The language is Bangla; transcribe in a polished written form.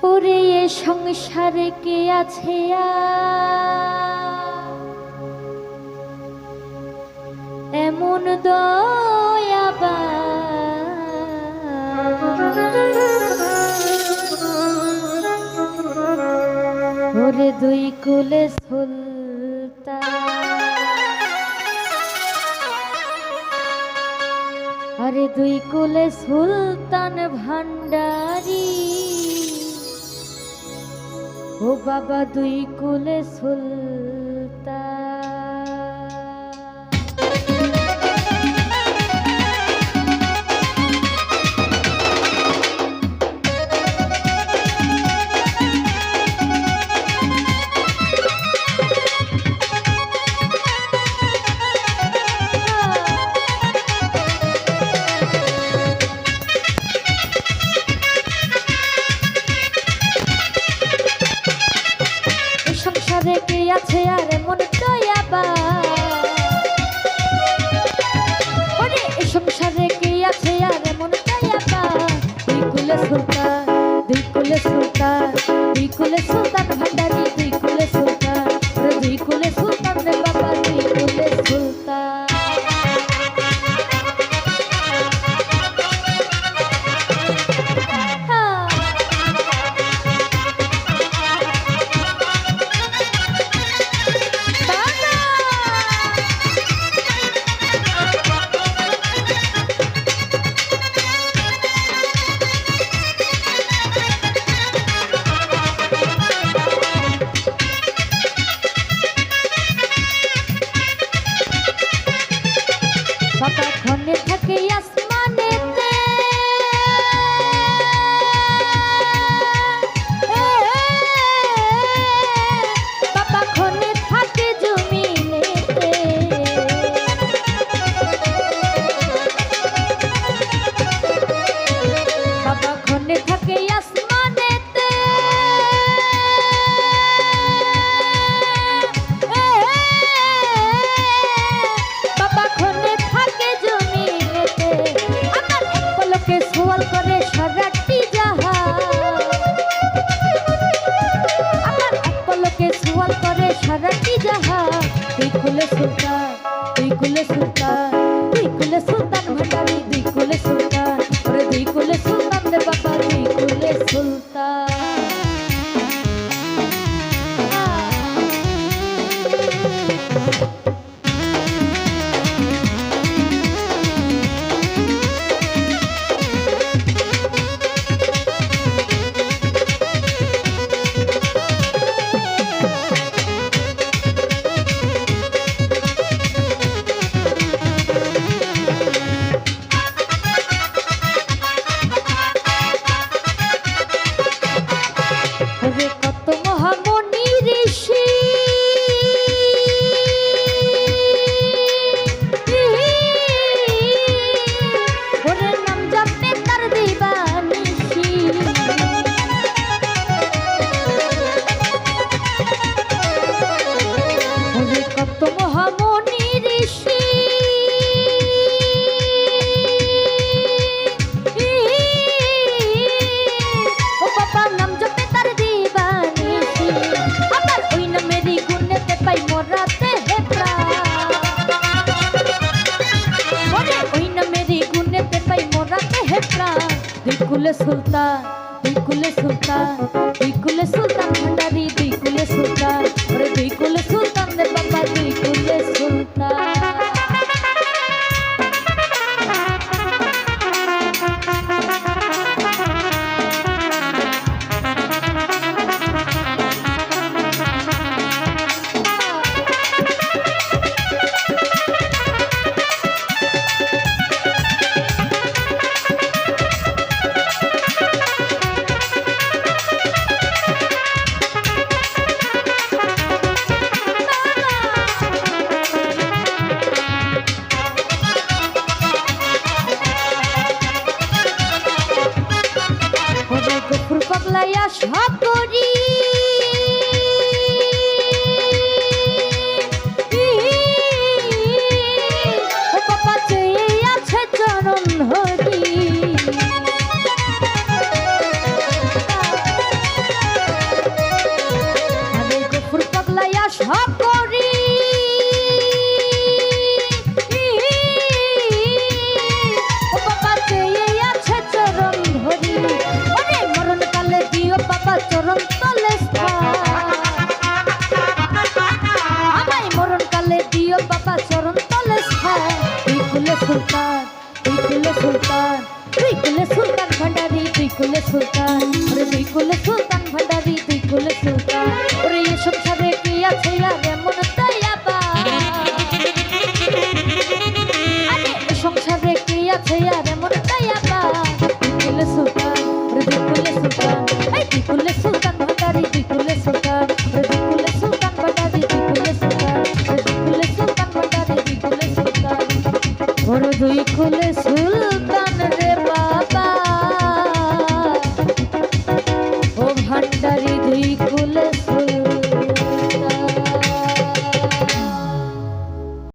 ওরে এ সংসারে কে আছে এমন দয়াবান ওরে দুই কুলে সুলতান আরে দুই কুলে সুলতান ভান্ডারী ও বাবা দুই কুলে সুলতান সংসারে কে আছে আর মন দয়াবান ওরে সংসারে কে আছে আর মন দয়াবান দুই কুলে সুলতান দুই কুলে সুলতান দুই কুলে সুলতান ভান্ডারী দুই কুলে সুলতান ওরে দুই কুলে সুলতান রে বাবা দুই কুলে সুলতান বাবা ঘনে থাকে আসমানেতে বাবা ঘনে থাকে জমিনেতে বাবা ঘনে থাকে আসমানেতে বাবা ঘনে সোয়াল করে সারাটি জাহান আমার এক পলকে সোয়াল করে সারাটি জাহান দুই কুলে সুলতান দুই কুলে সুলতান দুই কুলে সুলতান ভান্ডারী দুই কুলে সুলতান ওরে দুই কুলে সুলতান রে বাবা দুই কুলে সুলতান কত মহামণি ঋষি ওরে নাম জপে তার দিবানিশি ওরে কত মহামণি ঋষি ও বাবা নাম জপে তার আমার ওই নামেরই গুণেতে পাই মোরাতে হে প্রাণ ওই নামেরই গুণেতে পাই মোরাতে হে প্রাণ দুই কুলে সুলতান দুই কুলে সুলতান দুই কুলে সুলতান ভান্ডারী দুই কুলে সুলতান ওরে দুই কুলে সুলতান রে বাবা দুই কুলে সুলতান পাগলাই আশা করি বাবা চেয়ে আছে চরণ হরি কুলে সুলতান ভান্ডারি, দুই কুলে সুলতান, ওরে দুই কুলে সুলতান